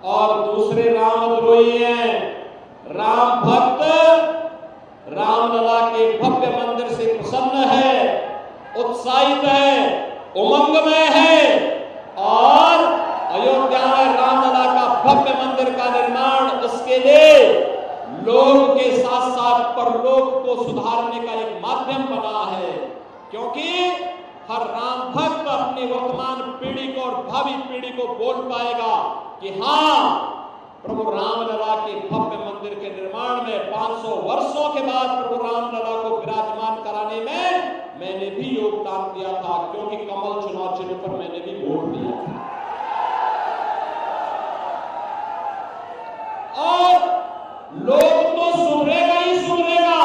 और दूसरे रामद्रोही हैं। राम भक्त रामलला के भव्य मंदिर से प्रसन्न है, उत्साहित है, उमंग में है और अयोध्या में रामलला का भव्य मंदिर का निर्माण उसके लिए लोक के साथ साथ परलोक को सुधारने का एक माध्यम बना है। क्योंकि हर राम भक्त अपनी वर्तमान पीढ़ी को और भावी पीढ़ी को बोल पाएगा कि हाँ, प्रभु रामलला के भव्य मंदिर के निर्माण में 500 वर्षों के बाद प्रभु रामलला को विराजमान कराने में मैंने भी योगदान दिया था, क्योंकि कमल चुनाव चिन्ह पर मैंने भी वोट दिया था। और लोग तो सुधरेगा ही सुधरेगा,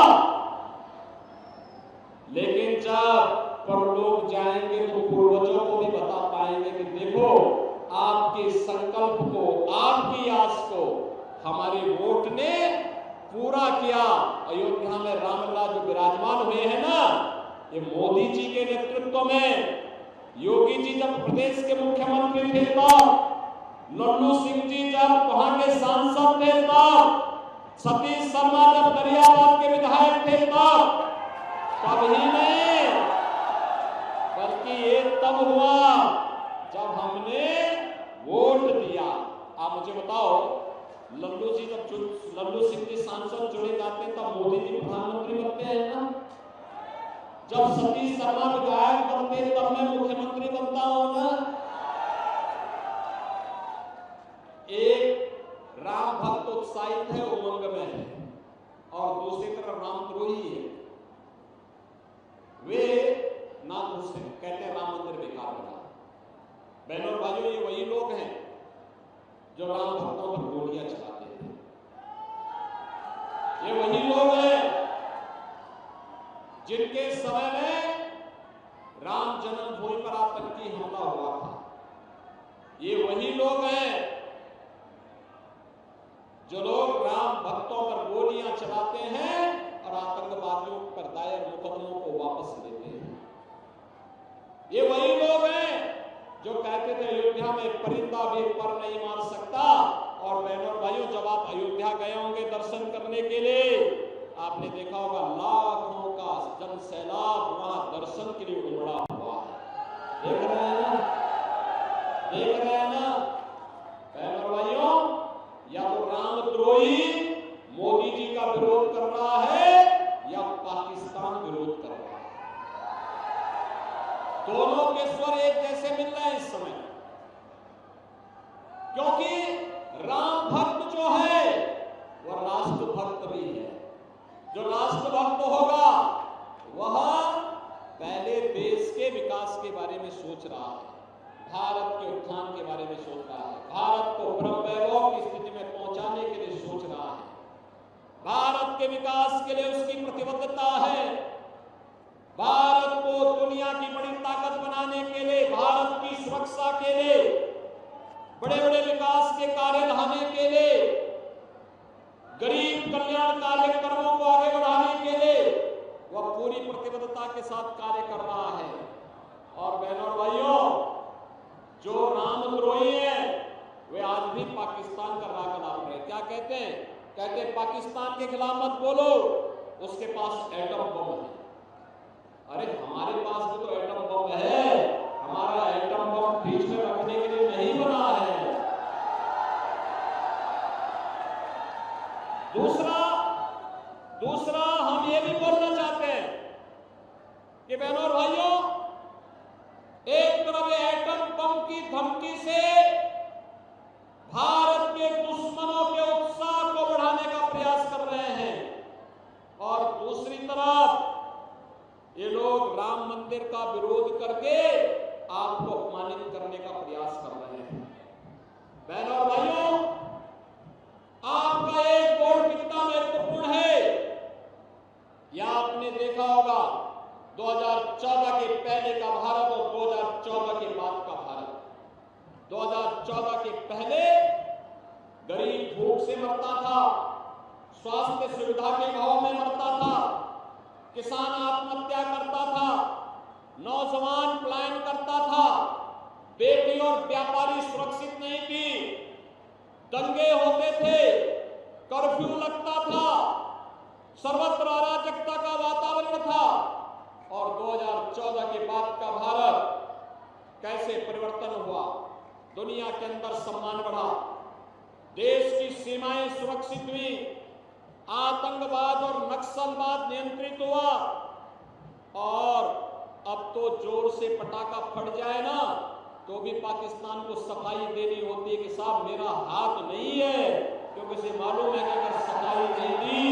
लेकिन जब परलोक जाएंगे तो पूर्वजों को भी बता पाएंगे कि देखो, आपके संकल्प को, आपकी आस को हमारे वोट ने पूरा किया। अयोध्या में रामलला जो विराजमान हुए हैं ना, ये मोदी जी के नेतृत्व में, योगी जी जब प्रदेश के मुख्यमंत्री थे तब, लल्लू सिंह जी जब वहां के सांसद थे तब, सतीश शर्मा जब दरियाबाद के विधायक थे तब ही नहीं, बल्कि ये तब हुआ जब हमने वोट दिया। आप मुझे बताओ, लल्लू सिंह जी सांसद चुने जाते हैं तब मोदी जी प्रधानमंत्री बनते हैं ना। जब सतीश शर्मा विधायक बनते तब मैं मुख्यमंत्री बनता हूं ना। एक राम भक्त उत्साहित है, उमंग में है, और दूसरी तरफ रामद्रोही है। वे ना घुसते, कहते हैं राम मंदिर बेकार बना। बहनों और भाइयों, ये वही लोग हैं जो राम भक्तों पर गोलियां चलाते थे। ये वही लोग हैं जिनके समय में राम जन्मभूमि पर आतंकी हमला हुआ था। ये वही लोग हैं जो लोग राम भक्तों पर गोलियां चलाते हैं और आतंकवादियों पर दायर मुकदमों को वापस लेते हैं। ये वही लोग हैं जो कहते थे अयोध्या में परिंदा भी पर नहीं मार सकता। और बहनों और भाइयों, जब आप अयोध्या गए होंगे दर्शन करने के लिए, आपने देखा होगा लाखों का जन सैलाब वहां दर्शन के लिए उमड़ा हुआ है। देख रहे हैं ना, देख रहे हैं ना बहनों और भाइयों, या तो रामद्रोही मोदी जी का विरोध कर रहा है या पाकिस्तान विरोध कर रहा है। दोनों के स्वर एक जैसे मिल रहे हैं इस समय, क्योंकि राम भक्त जो है वह राष्ट्र भक्त भी है। जो राष्ट्र भक्त होगा वह पहले देश के विकास के बारे में सोच रहा है, भारत के उत्थान के बारे में सोच रहा है, भारत को ब्रह्म वैभव की स्थिति में पहुंचाने के लिए सोच रहा है, भारत के विकास के लिए उसकी प्रतिबद्धता है, भारत को दुनिया की बड़ी ताकत बनाने के लिए, भारत की सुरक्षा के लिए, बड़े बड़े विकास के कार्य लाने के लिए, गरीब कल्याण कार्यक्रमों को आगे बढ़ाने के लिए वह पूरी प्रतिबद्धता के साथ कार्य कर रहा है। और बहनों और भाइयों, जो रामद्रोही हैं वे आज भी पाकिस्तान का राग लाप रहे। क्या कहते हैं? कहते हैं पाकिस्तान के खिलाफ मत बोलो, उसके पास एटम बम है। अरे हमारे पास भी तो एटम बम है, हमारा एटम बम बीच में रखने के लिए नहीं बना है। दूसरा हम ये भी बोलना चाहते हैं कि बहनों और भाइयों, एक तरफ एटम बम की धमकी से भारत के दुश्मनों के उत्साह को बढ़ाने का प्रयास कर रहे हैं, और दूसरी तरफ ये लोग राम मंदिर का विरोध करके आपको अपमानित करने का प्रयास कर रहे हैं। बहनों और भाइयों, आपका एक वोट कितना महत्वपूर्ण है यह आपने देखा होगा। 2014 के पहले का भारत और 2014 के बाद का भारत। 2014 के पहले गरीब भूख से मरता था, स्वास्थ्य सुविधा के अभाव में मरता था, किसान आत्महत्या करता था, नौजवान पलायन करता था, बेटी और व्यापारी सुरक्षित नहीं थी, दंगे होते थे, कर्फ्यू लगता था, सर्वत्र अराजकता का वातावरण था। और 2014 के बाद का भारत कैसे परिवर्तन हुआ, दुनिया के अंदर सम्मान बढ़ा, देश की सीमाएं सुरक्षित हुई, आतंकवाद और नक्सलवाद नियंत्रित हुआ। और अब तो जोर से पटाखा फट जाए ना तो भी पाकिस्तान को सफाई देनी होती है कि साहब मेरा हाथ नहीं है, क्योंकि उसे मालूम है कि अगर सफाई नहीं दी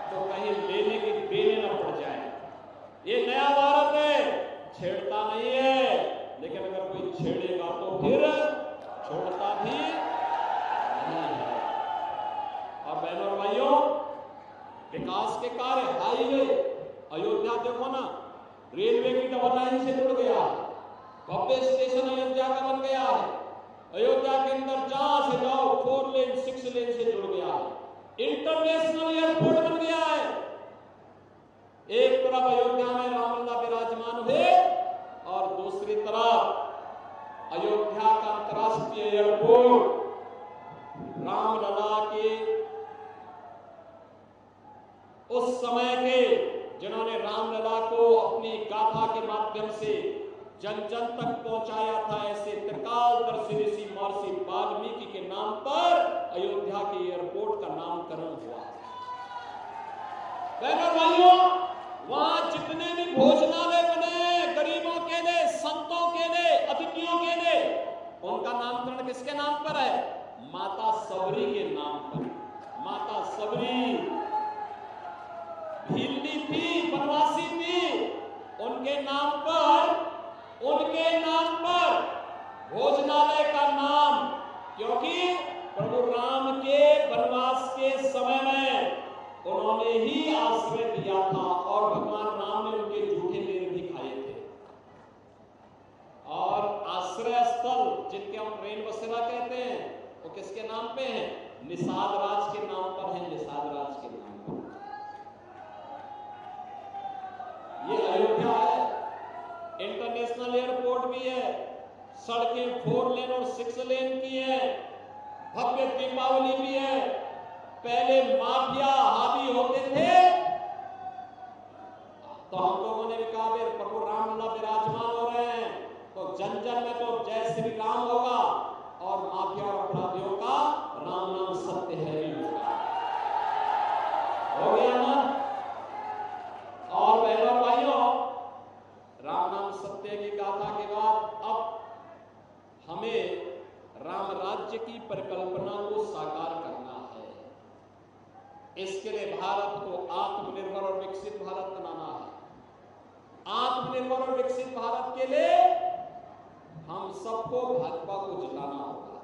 तो कहीं लेने की देने न पड़ जाए। ये नया भारत है, छेड़ता नहीं है, लेकिन अगर कोई छेड़ेगा तो फिर छोड़ता भी नहीं है। और बहनों और भाइयों, विकास के कार्य, हाईवे, अयोध्या देखो ना, रेलवे की डबल लाइन से जुड़ गया है, भव्य स्टेशन अयोध्या का बन गया है। अयोध्या के अंदर जहां से जाओ 4 लेन 6 लेन से जुड़ गया है, इंटरनेशनल एयरपोर्ट बन गया है। एक तरफ अयोध्या में रामलला विराजमान हुए और दूसरी तरफ अयोध्या का अंतर्राष्ट्रीय एयरपोर्ट रामलला के उस समय के जिन्होंने रामलला को अपनी गाथा के माध्यम से जन जन तक पहुंचाया था, ऐसे त्रिकालदर्शी ऋषि महर्षि वाल्मीकि के नाम पर अयोध्या के एयरपोर्ट का नामकरण हुआ। बहनों भाइयों, वहां जितने भी भोजनालय बने गरीबों के लिए, संतों के लिए, अतिथियों के लिए, उनका नामकरण किसके नाम पर है? माता सबरी के नाम पर। माता सबरी भीलनी थी, वनवासी थी, उनके नाम पर भोजनालय का नाम, क्योंकि प्रभु राम के वनवास के समय में उन्होंने ही आश्रय दिया था और भगवान राम ने उनके जूठे मेवे भी खाए थे। और आश्रय स्थल जिनके हम रेन बसेरा कहते हैं, वो किसके नाम पे है? निषाद राज के नाम पर है, निषाद राज के नाम पर। ये अयोध्या है, इंटरनेशनल एयरपोर्ट भी है, सड़कें 4 लेन और 6 लेन की है, भव्य दीपावली भी है। पहले माफिया हावी होते थे तो हम लोगों ने भी कहा प्रभु रामलला विराजमान हो रहे हैं तो जन जन में तो जय श्री राम होगा और माफिया और अपराधियों का राम नाम सत्य है ही होगा। हो गया ना? और बहनों भाइयों, राम नाम सत्य की गाथा के बाद अब हमें राम राज्य की परिकल्पना को साकार करना है। इसके लिए भारत को आत्मनिर्भर और विकसित भारत बनाना है। आत्मनिर्भर और विकसित भारत के लिए हम सबको भाजपा को जिताना होगा।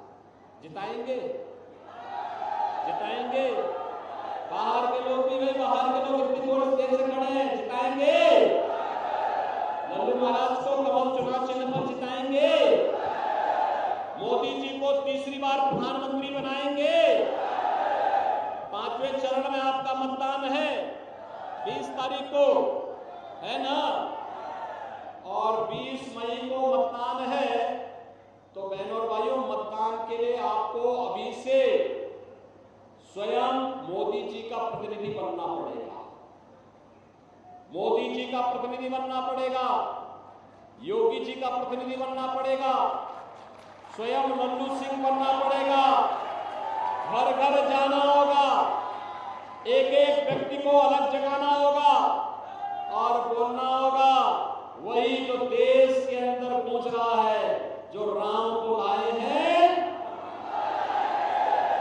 जिताएंगे? जिताएंगे? बाहर के लोग भी, भाई बाहर के लोग इतनी देर से खड़े हैं, जिताएंगे? लल्लू महाराज को कमल चुनाव चिन्ह पर जिताएंगे? मोदी जी को तीसरी बार प्रधानमंत्री बनाएंगे? 5वें चरण में आपका मतदान है 20 तारीख को, है ना? और 20 मई को मतदान है। तो बहनों और भाइयों, मतदान के लिए आपको अभी से स्वयं मोदी जी का प्रतिनिधि बनना पड़ेगा। मोदी जी का प्रतिनिधि बनना पड़ेगा, योगी जी का प्रतिनिधि बनना पड़ेगा, स्वयं लल्लू सिंह बनना पड़ेगा। घर घर जाना होगा, एक एक व्यक्ति को अलग जगाना होगा और बोलना होगा वही जो देश के अंदर पूछ रहा है, जो राम को लाए हैं,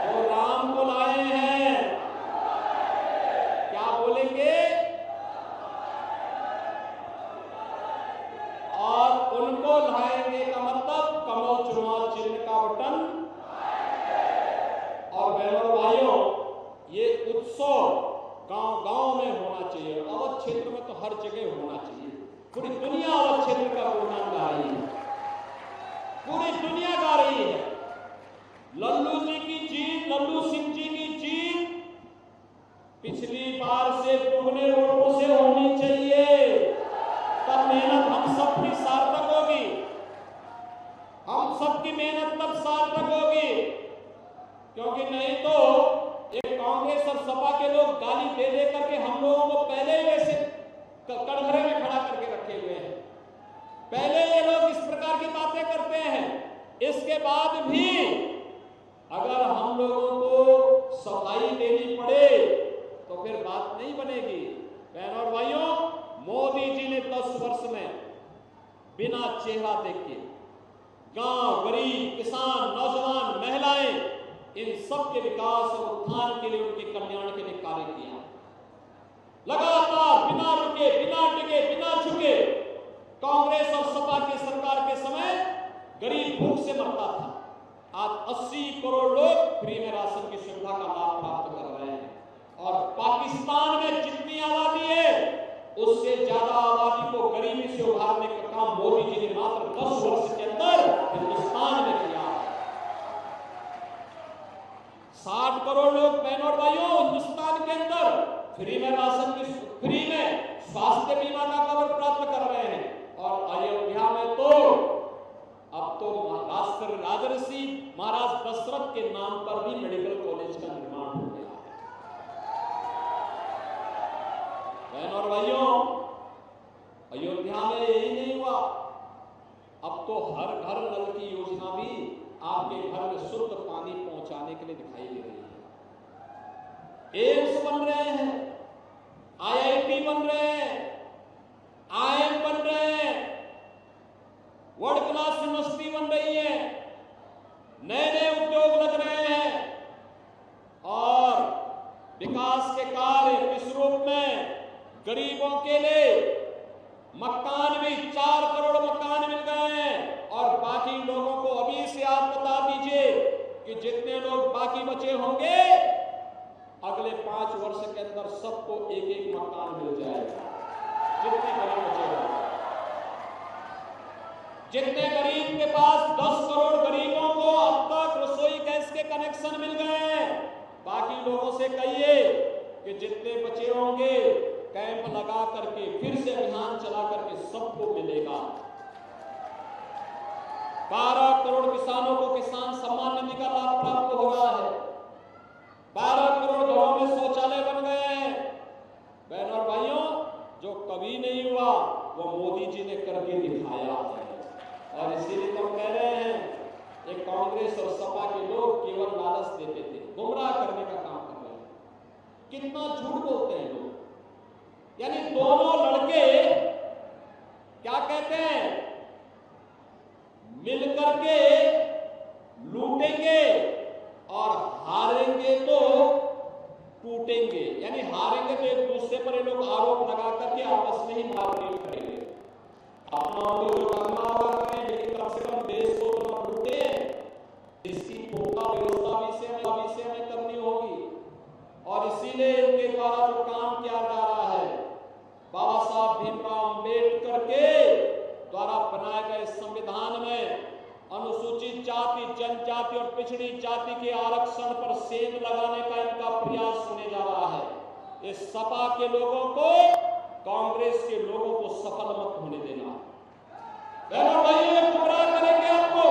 जो राम को लाए हैं। क्या बोलेंगे? और उनको लाएंगे का मतलब कमल चुनाव चिन्ह का बटन। और बहनों भाइयों, ये उत्सव गांव-गांव में होना चाहिए, अवध क्षेत्र में तो हर जगह होना चाहिए। पूरी दुनिया अवध क्षेत्र का गुणगान गा रही है, पूरी दुनिया गा रही है। लल्लू जी की जीत, लल्लू सिंह जी की जीत पिछली बार से दुगने वोटों से होनी चाहिए, तब मेहनत हम सबकी सार्थक होगी। हम सबकी मेहनत तब सार्थक होगी। क्योंकि नहीं तो एक कांग्रेस और सपा के लोग गाली दे दे करके हम लोगों को पहले ही वैसे कटघरे में खड़ा करके रखे हुए हैं। पहले ये लोग इस प्रकार की बातें करते हैं, इसके बाद भी अगर हम लोगों को सफाई देनी पड़े तो फिर बात नहीं बनेगी। बहनों और भाइयों, मोदी जी ने 10 वर्ष में बिना चेहरा देखे गांव, गरीब, किसान, नौजवान, महिलाएं, इन सब के विकास और उत्थान के लिए, उनके कल्याण के लिए कार्य किया। लगातार बिना रुके, बिना टिके, बिना झुके कांग्रेस और सपा की सरकार के समय गरीब भूख से मरता था। आज 80 करोड़ लोग फ्री में राशन की सुविधा का लाभ प्राप्त कर रहे हैं और पाकिस्तान में जितनी आबादी है उससे ज्यादा आबादी को गरीबी से उभारने का काम मोदी जी ने मात्र 10 वर्ष के अंदर हिंदुस्तान में किया है। 60 करोड़ लोग, बहनों और भाइयों, हिंदुस्तान के अंदर फ्री में राशन की, फ्री में स्वास्थ्य बीमा का कवर प्राप्त कर रहे हैं। और अयोध्या में तो अब तो राजर्षि महाराज दशरथ के नाम पर भी मेडिकल कॉलेज का निर्माण हो गया है। बहनों और भाइयों, अयोध्या में यही नहीं हुआ, अब तो हर घर नल की योजना भी आपके घर में शुद्ध पानी पहुंचाने के लिए दिखाई दे रही है। एम्स बन रहे हैं, IIT बन रहे हैं, IIM बन रहे हैं, वर्ल्ड क्लास यूनिवर्सिटी बन रही है, नए नए उद्योग लग रहे हैं और विकास के कार्य किस रूप में, गरीबों के लिए मकान भी 4 करोड़ मकान मिल गए हैं। और बाकी लोगों को अभी से आप बता दीजिए कि जितने लोग बाकी बचे होंगे अगले 5 वर्ष के अंदर सबको एक एक मकान मिल जाएगा। जितने गरीब बचे होंगे, जितने गरीब के पास 10 करोड़ गरीबों को अब तक रसोई गैस के कनेक्शन मिल गए हैं, बाकी लोगों से कहिए कि जितने बचे होंगे कैंप लगा करके फिर से अभियान चला करके सबको मिलेगा। 12 करोड़ किसानों को किसान सम्मान निधि का लाभ प्राप्त हो रहा है। 12 करोड़ घरों में शौचालय बन गए हैं। बहनों और भाइयों, जो कभी नहीं हुआ वो मोदी जी ने करके दिखाया है। और इसीलिए तो कह रहे हैं ये कांग्रेस और सपा के लोग केवल लालच देते थे, गुमराह करने का काम कर रहे हैं। कितना झूठ बोलते हैं लोग। यानी दोनों लड़के क्या कहते हैं, मिलकर के लूटेंगे और हारेंगे तो टूटेंगे। यानी हारेंगे तो एक दूसरे पर ये लोग आरोप लगा करके आपस में ही मारपीट करेंगे। अपना तो जो करना होगा करें, लेकिन कम से कम देश को तो न लूटे। इसकी पुख्ता व्यवस्था भी से हमें करनी होगी। और इसीलिए इनके द्वारा जो काम किया जा रहा है, बाबा साहब भीमराव अंबेडकर के द्वारा बनाए गए संविधान में अनुसूचित जाति, जनजाति और पिछड़ी जाति के आरक्षण पर सेंध लगाने का इनका प्रयास होने जा रहा है। इस सपा के लोगों को, कांग्रेस के लोगों को सफल मत होने देना। बहनों भाइयों, गुमराह करेंगे, आपको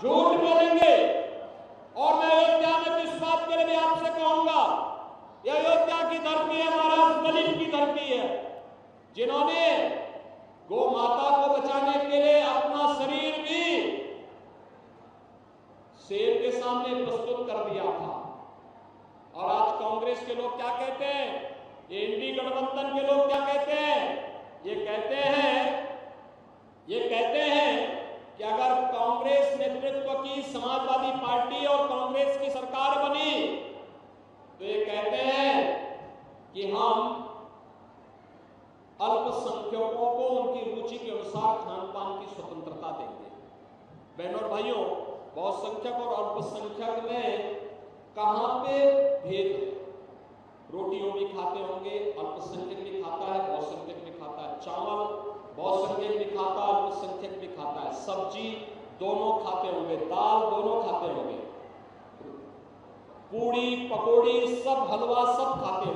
झूठ बोलेंगे। और मैं अयोध्या में तो इस बात के लिए भी आपसे कहूंगा, यह अयोध्या की धरती है, महाराज दलित की धरती है, जिन्होंने गौ माता को बचाने के लिए अपना शरीर भी शेर के सामने प्रस्तुत कर दिया था। और आज कांग्रेस के लोग क्या कहते हैं, ये इंडी गठबंधन के लोग क्या कहते हैं, ये कहते हैं कि अगर कांग्रेस नेतृत्व की समाजवादी पार्टी और कांग्रेस की सरकार बनी तो ये कहते हैं कि हम अल्पसंख्यकों को उनकी रुचि के अनुसार खान पान की स्वतंत्रता देंगे। बहनों और भाइयों, बहुसंख्यक और अल्पसंख्यक में कहां पे भेद है? रोटियों भी खाते होंगे, अल्पसंख्यक भी खाता है, बहुसंख्यक भी खाता है। चावल बहुसंख्यक भी खाता है, अल्पसंख्यक भी खाता है। सब्जी दोनों खाते होंगे, दाल दोनों खाते होंगे, पूड़ी पकौड़ी सब, हलवा सब खाते होंगे।